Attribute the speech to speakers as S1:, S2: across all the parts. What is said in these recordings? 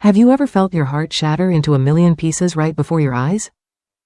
S1: Have you ever felt your heart shatter into a million pieces right before your eyes?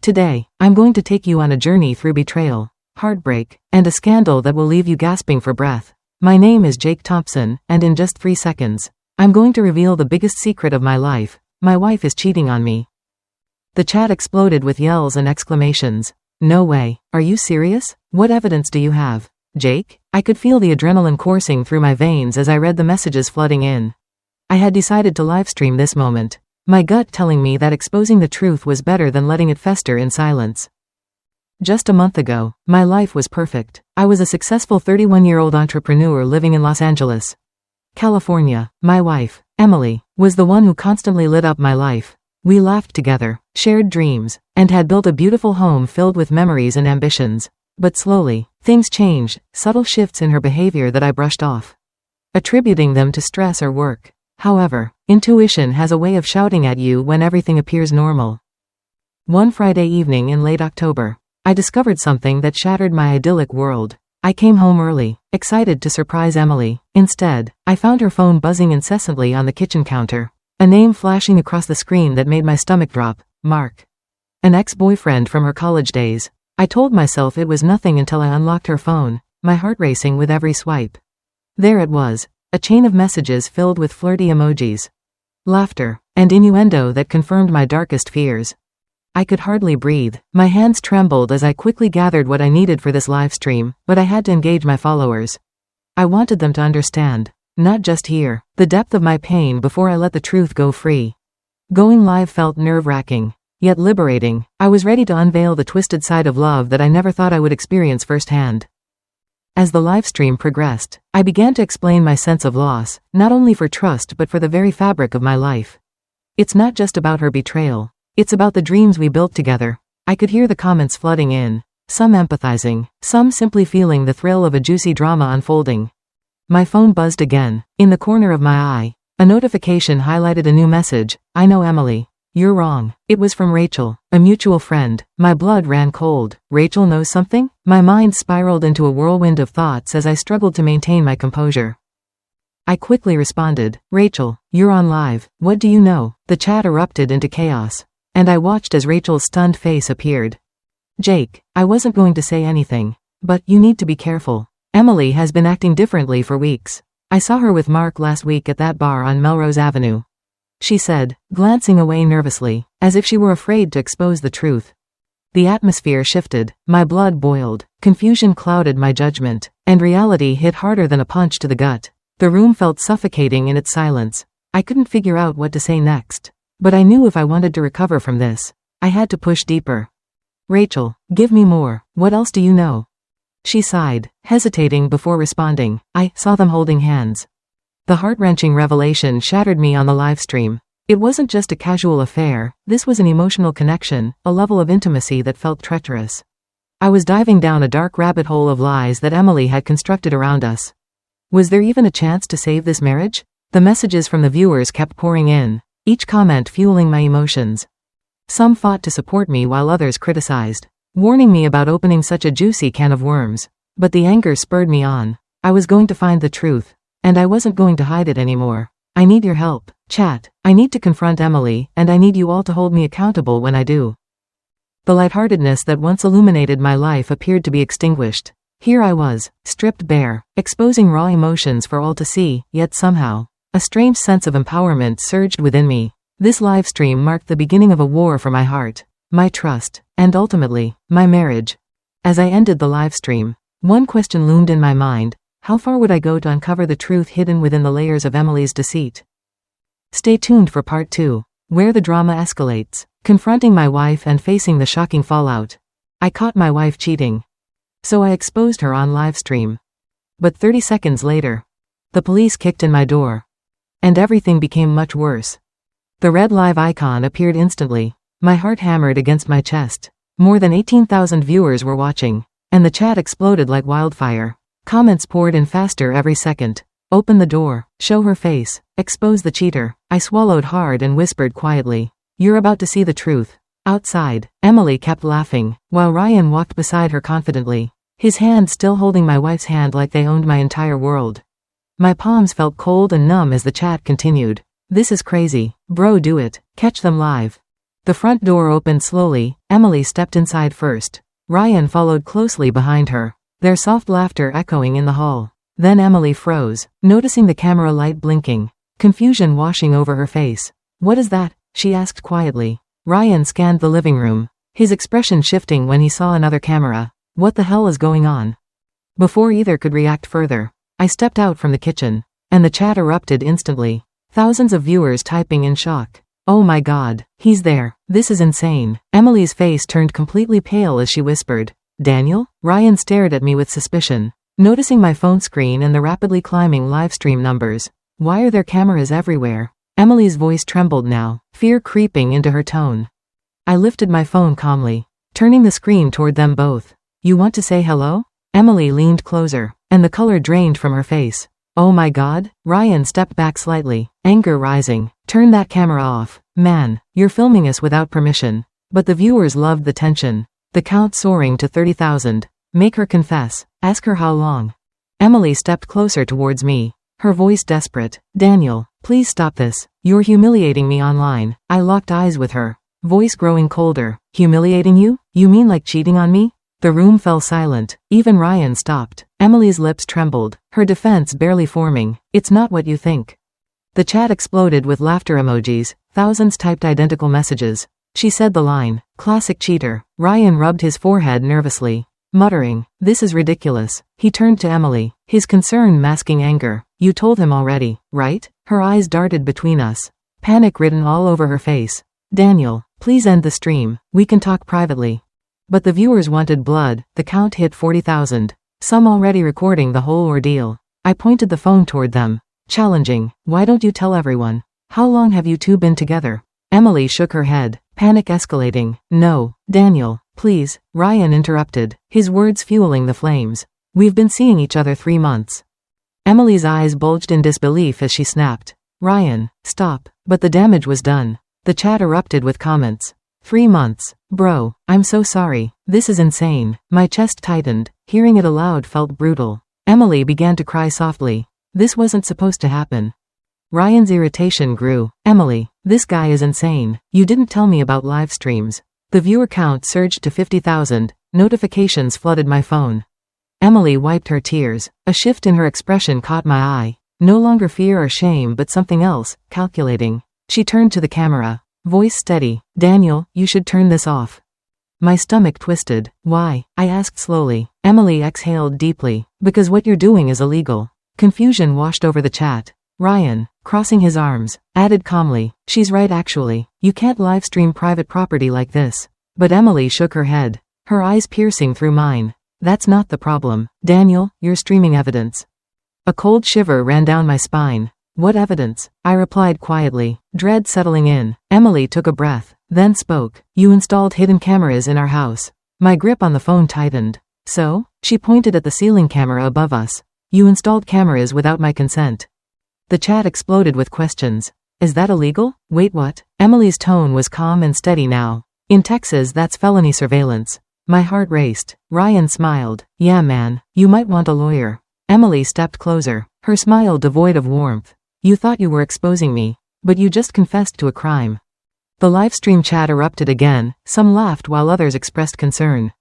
S1: Today, I'm going to take you on a journey through betrayal, heartbreak, and a scandal that will leave you gasping for breath. My name is Jake Thompson, and in just 3 seconds, I'm going to reveal the biggest secret of my life. My wife is cheating on me. The chat exploded with yells and exclamations. No way. Are you serious? What evidence do you have, Jake? I could feel the adrenaline coursing through my veins as I read the messages flooding in. I had decided to livestream this moment, my gut telling me that exposing the truth was better than letting it fester in silence. Just a month ago, my life was perfect. I was a successful 31-year-old entrepreneur living in Los Angeles, California. My wife, Emily, was the one who constantly lit up my life. We laughed together, shared dreams, and had built a beautiful home filled with memories and ambitions. But slowly, things changed, subtle shifts in her behavior that I brushed off, attributing them to stress or work. However, intuition has a way of shouting at you when everything appears normal. One Friday evening in late October, I discovered something that shattered my idyllic world. I came home early, excited to surprise Emily. Instead, I found her phone buzzing incessantly on the kitchen counter, a name flashing across the screen that made my stomach drop. Mark. An ex-boyfriend from her college days. I told myself it was nothing until I unlocked her phone, my heart racing with every swipe. There it was. A chain of messages filled with flirty emojis, laughter, and innuendo that confirmed my darkest fears. I could hardly breathe. My hands trembled as I quickly gathered what I needed for this live stream, but I had to engage my followers. I wanted them to understand, not just hear, the depth of my pain before I let the truth go free. Going live felt nerve-wracking, yet liberating. I was ready to unveil the twisted side of love that I never thought I would experience firsthand. As the livestream progressed, I began to explain my sense of loss, not only for trust but for the very fabric of my life. It's not just about her betrayal. It's about the dreams we built together. I could hear the comments flooding in, some empathizing, some simply feeling the thrill of a juicy drama unfolding. My phone buzzed again. In the corner of my eye, a notification highlighted a new message. I know Emily. You're wrong. It was from Rachel, a mutual friend. My blood ran cold. Rachel knows something? My mind spiraled into a whirlwind of thoughts as I struggled to maintain my composure. I quickly responded, Rachel, you're on live. What do you know? The chat erupted into chaos, and I watched as Rachel's stunned face appeared. Jake, I wasn't going to say anything, but you need to be careful. Emily has been acting differently for weeks. I saw her with Mark last week at that bar on Melrose Avenue, she said, glancing away nervously, as if she were afraid to expose the truth. The atmosphere shifted, my blood boiled, confusion clouded my judgment, and reality hit harder than a punch to the gut. The room felt suffocating in its silence. I couldn't figure out what to say next, but I knew if I wanted to recover from this, I had to push deeper. Rachel, give me more. What else do you know? She sighed, hesitating before responding. I saw them holding hands. The heart-wrenching revelation shattered me on the livestream. It wasn't just a casual affair, this was an emotional connection, a level of intimacy that felt treacherous. I was diving down a dark rabbit hole of lies that Emily had constructed around us. Was there even a chance to save this marriage? The messages from the viewers kept pouring in, each comment fueling my emotions. Some fought to support me while others criticized, warning me about opening such a juicy can of worms. But the anger spurred me on. I was going to find the truth. And I wasn't going to hide it anymore. I need your help, chat. I need to confront Emily, and I need you all to hold me accountable when I do. The lightheartedness that once illuminated my life appeared to be extinguished. Here I was, stripped bare, exposing raw emotions for all to see, yet somehow, a strange sense of empowerment surged within me. This livestream marked the beginning of a war for my heart, my trust, and ultimately, my marriage. As I ended the livestream, one question loomed in my mind. How far would I go to uncover the truth hidden within the layers of Emily's deceit? Stay tuned for part 2, where the drama escalates, confronting my wife and facing the shocking fallout. I caught my wife cheating, so I exposed her on livestream. But 30 seconds later, the police kicked in my door, and everything became much worse. The red live icon appeared instantly. My heart hammered against my chest. More than 18,000 viewers were watching, and the chat exploded like wildfire. Comments poured in faster every second. Open the door, show her face, expose the cheater. I swallowed hard and whispered quietly, you're about to see the truth. Outside, Emily kept laughing, while Ryan walked beside her confidently, his hand still holding my wife's hand like they owned my entire world. My palms felt cold and numb as the chat continued. This is crazy. Bro, do it. Catch them live. The front door opened slowly. Emily stepped inside first. Ryan followed closely behind her, their soft laughter echoing in the hall. Then Emily froze, noticing the camera light blinking, confusion washing over her face. What is that? She asked quietly. Ryan scanned the living room, his expression shifting when he saw another camera. What the hell is going on? Before either could react further, I stepped out from the kitchen, and the chat erupted instantly. Thousands of viewers typing in shock. Oh my god, he's there. This is insane. Emily's face turned completely pale as she whispered, Daniel? Ryan stared at me with suspicion, noticing my phone screen and the rapidly climbing livestream numbers. Why are there cameras everywhere? Emily's voice trembled now, fear creeping into her tone. I lifted my phone calmly, turning the screen toward them both. You want to say hello? Emily leaned closer, and the color drained from her face. Oh my god? Ryan stepped back slightly, anger rising. Turn that camera off. Man, you're filming us without permission. But the viewers loved the tension. The count soaring to 30,000. Make her confess. Ask her how long. Emily stepped closer towards me, her voice desperate. Daniel, please stop this. You're humiliating me online. I locked eyes with her, voice growing colder. Humiliating you? You mean like cheating on me? The room fell silent. Even Ryan stopped. Emily's lips trembled, her defense barely forming. It's not what you think. The chat exploded with laughter emojis. Thousands typed identical messages. She said the line, classic cheater. Ryan rubbed his forehead nervously, muttering, this is ridiculous. He turned to Emily, his concern masking anger. You told him already, right? Her eyes darted between us, panic written all over her face. Daniel, please end the stream. We can talk privately. But the viewers wanted blood. The count hit 40,000, some already recording the whole ordeal. I pointed the phone toward them, challenging, why don't you tell everyone? How long have you two been together? Emily shook her head, panic escalating. No, Daniel, please. Ryan interrupted, his words fueling the flames. We've been seeing each other 3 months. Emily's eyes bulged in disbelief as she snapped. Ryan, stop. But the damage was done. The chat erupted with comments. 3 months. Bro, I'm so sorry. This is insane. My chest tightened. Hearing it aloud felt brutal. Emily began to cry softly. This wasn't supposed to happen. Ryan's irritation grew. Emily, this guy is insane. You didn't tell me about live streams. The viewer count surged to 50,000. Notifications flooded my phone. Emily wiped her tears. A shift in her expression caught my eye. No longer fear or shame but something else, calculating. She turned to the camera, voice steady. Daniel, you should turn this off. My stomach twisted. Why? I asked slowly. Emily exhaled deeply. Because what you're doing is illegal. Confusion washed over the chat. Ryan, crossing his arms, added calmly, she's right actually. You can't livestream private property like this. But Emily shook her head, her eyes piercing through mine. That's not the problem. Daniel, you're streaming evidence. A cold shiver ran down my spine. What evidence? I replied quietly, dread settling in. Emily took a breath, then spoke. You installed hidden cameras in our house. My grip on the phone tightened. So? She pointed at the ceiling camera above us. You installed cameras without my consent. The chat exploded with questions. Is that illegal? Wait, what? Emily's tone was calm and steady now. In Texas, that's felony surveillance. My heart raced. Ryan smiled. Yeah, man, you might want a lawyer. Emily stepped closer, her smile devoid of warmth. You thought you were exposing me, but you just confessed to a crime. The livestream chat erupted again. Some laughed while others expressed concern.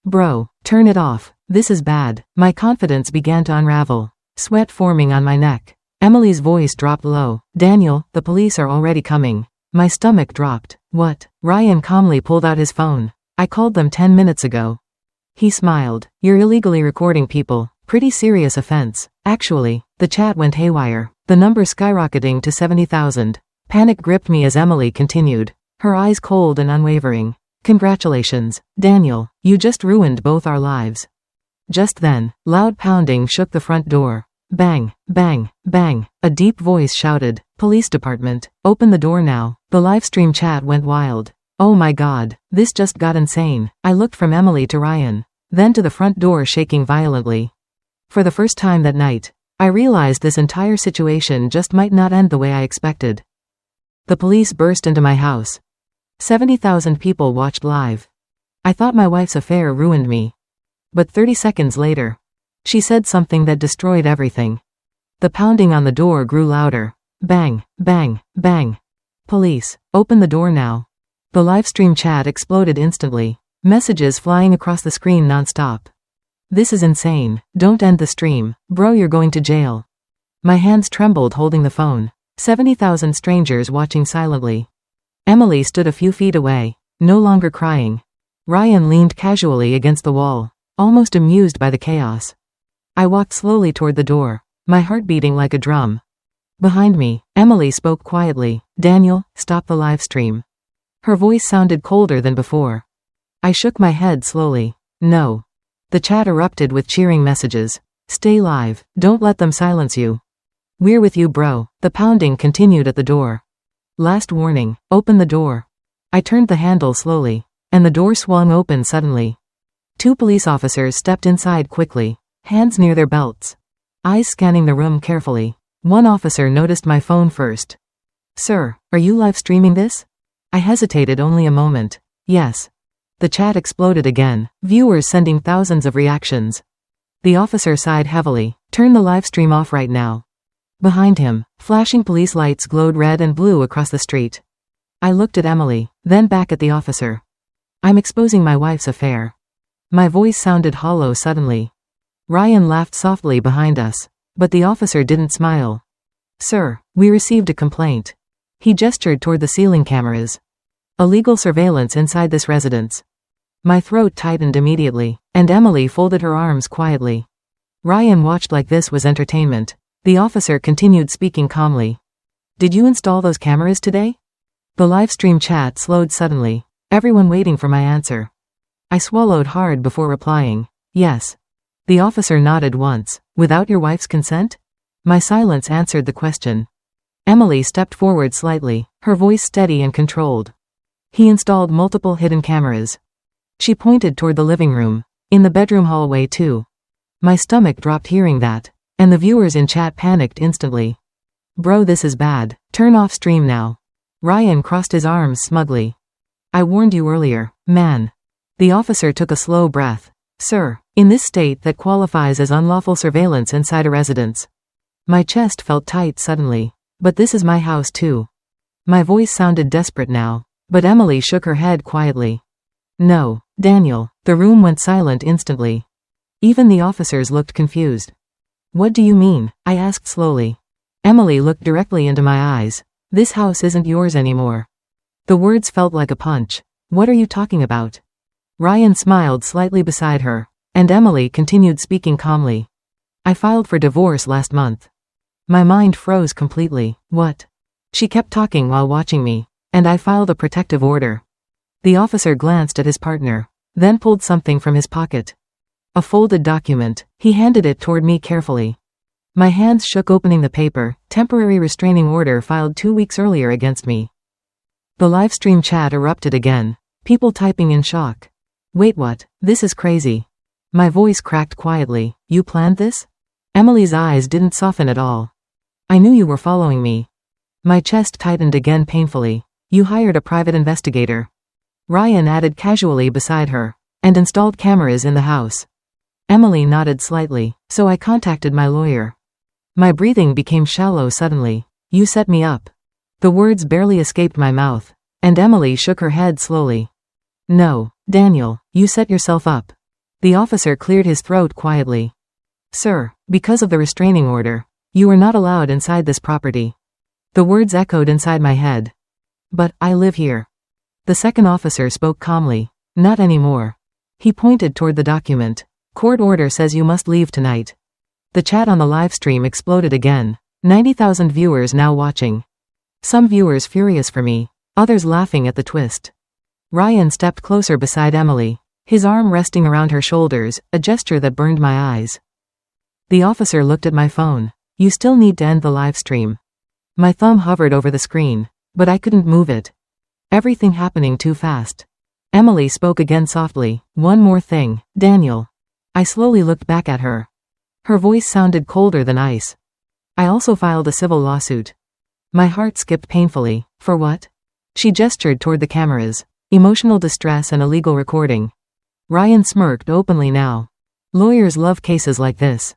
S1: Bro, turn it off. This is bad. My confidence began to unravel, sweat forming on my neck. Emily's voice dropped low. Daniel, the police are already coming. My stomach dropped. What? Ryan calmly pulled out his phone. I called them 10 minutes ago. He smiled. You're illegally recording people. Pretty serious offense. Actually, the chat went haywire, the number skyrocketing to 70,000. Panic gripped me as Emily continued, her eyes cold and unwavering. Congratulations, Daniel, you just ruined both our lives. Just then, loud pounding shook the front door. Bang, bang, bang. A deep voice shouted, Police Department, open the door now. The livestream chat went wild. Oh my god, this just got insane. I looked from Emily to Ryan, then to the front door shaking violently. For the first time that night, I realized this entire situation just might not end the way I expected. The police burst into my house. 70,000 people watched live. I thought my wife's affair ruined me. But 30 seconds later, she said something that destroyed everything. The pounding on the door grew louder. Bang, bang, bang. Police, open the door now. The livestream chat exploded instantly. Messages flying across the screen non-stop. This is insane. Don't end the stream. Bro, you're going to jail. My hands trembled holding the phone. 70,000 strangers watching silently. Emily stood a few feet away, no longer crying. Ryan leaned casually against the wall, almost amused by the chaos. I walked slowly toward the door, my heart beating like a drum. Behind me, Emily spoke quietly. Daniel, stop the live stream. Her voice sounded colder than before. I shook my head slowly. No. The chat erupted with cheering messages. Stay live, don't let them silence you. We're with you, bro. The pounding continued at the door. Last warning, open the door. I turned the handle slowly, and the door swung open suddenly. 2 police officers stepped inside quickly, hands near their belts, eyes scanning the room carefully. One officer noticed my phone first. Sir, are you live streaming this? I hesitated only a moment. Yes. The chat exploded again, viewers sending thousands of reactions. The officer sighed heavily. Turn the live stream off right now. Behind him, flashing police lights glowed red and blue across the street. I looked at Emily, then back at the officer. I'm exposing my wife's affair. My voice sounded hollow suddenly. Ryan laughed softly behind us, but the officer didn't smile. Sir, we received a complaint. He gestured toward the ceiling cameras. Illegal surveillance inside this residence. My throat tightened immediately, and Emily folded her arms quietly. Ryan watched like this was entertainment. The officer continued speaking calmly. Did you install those cameras today? The livestream chat slowed suddenly, everyone waiting for my answer. I swallowed hard before replying. Yes. The officer nodded once. Without your wife's consent? My silence answered the question. Emily stepped forward slightly, her voice steady and controlled. He installed multiple hidden cameras. She pointed toward the living room. In the bedroom hallway too. My stomach dropped hearing that, and the viewers in chat panicked instantly. Bro, this is bad. Turn off stream now. Ryan crossed his arms smugly. I warned you earlier, man. The officer took a slow breath. Sir, in this state that qualifies as unlawful surveillance inside a residence. My chest felt tight suddenly. But this is my house too. My voice sounded desperate now, but Emily shook her head quietly. No, Daniel. The room went silent instantly. Even the officers looked confused. What do you mean? I asked slowly. Emily looked directly into my eyes. This house isn't yours anymore. The words felt like a punch. What are you talking about? Ryan smiled slightly beside her, and Emily continued speaking calmly. I filed for divorce last month. My mind froze completely. What? She kept talking while watching me, and I filed a protective order. The officer glanced at his partner, then pulled something from his pocket. A folded document. He handed it toward me carefully. My hands shook opening the paper. Temporary restraining order filed 2 weeks earlier against me. The livestream chat erupted again. People typing in shock. Wait, what? This is crazy. My voice cracked quietly. You planned this? Emily's eyes didn't soften at all. I knew you were following me. My chest tightened again painfully. You hired a private investigator. Ryan added casually beside her, and installed cameras in the house. Emily nodded slightly, so I contacted my lawyer. My breathing became shallow suddenly. You set me up. The words barely escaped my mouth, and Emily shook her head slowly. No, Daniel, you set yourself up. The officer cleared his throat quietly. Sir, because of the restraining order, you are not allowed inside this property. The words echoed inside my head. But, I live here. The second officer spoke calmly. Not anymore. He pointed toward the document. Court order says you must leave tonight. The chat on the live stream exploded again. 90,000 viewers now watching. Some viewers furious for me, others laughing at the twist. Ryan stepped closer beside Emily, his arm resting around her shoulders, a gesture that burned my eyes. The officer looked at my phone. You still need to end the live stream. My thumb hovered over the screen, but I couldn't move it. Everything happening too fast. Emily spoke again softly. One more thing, Daniel. I slowly looked back at her. Her voice sounded colder than ice. I also filed a civil lawsuit. My heart skipped painfully. For what? She gestured toward the cameras. Emotional distress and illegal recording. Ryan smirked openly now. Lawyers love cases like this.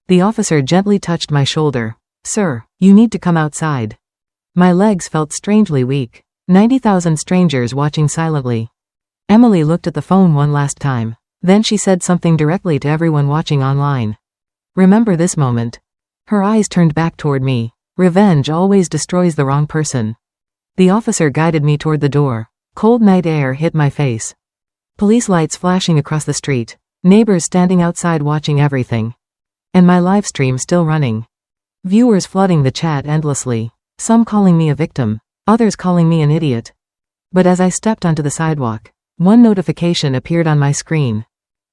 S1: The officer gently touched my shoulder. Sir, you need to come outside. My legs felt strangely weak. 90,000 strangers watching silently. Emily looked at the phone one last time. Then she said something directly to everyone watching online. Remember this moment. Her eyes turned back toward me. Revenge always destroys the wrong person. The officer guided me toward the door. Cold night air hit my face. Police lights flashing across the street. Neighbors standing outside watching everything. And my live stream still running. Viewers flooding the chat endlessly. Some calling me a victim. Others calling me an idiot. But as I stepped onto the sidewalk, one notification appeared on my screen.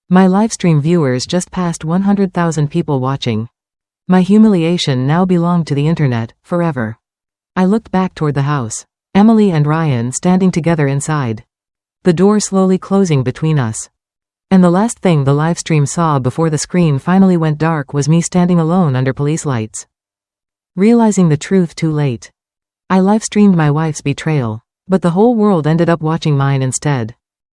S1: My livestream viewers just passed 100,000 people watching. My humiliation now belonged to the internet, forever. I looked back toward the house. Emily and Ryan standing together inside. The door slowly closing between us. And the last thing the livestream saw before the screen finally went dark was me standing alone under police lights. Realizing the truth too late. I livestreamed my wife's betrayal, but the whole world ended up watching mine instead.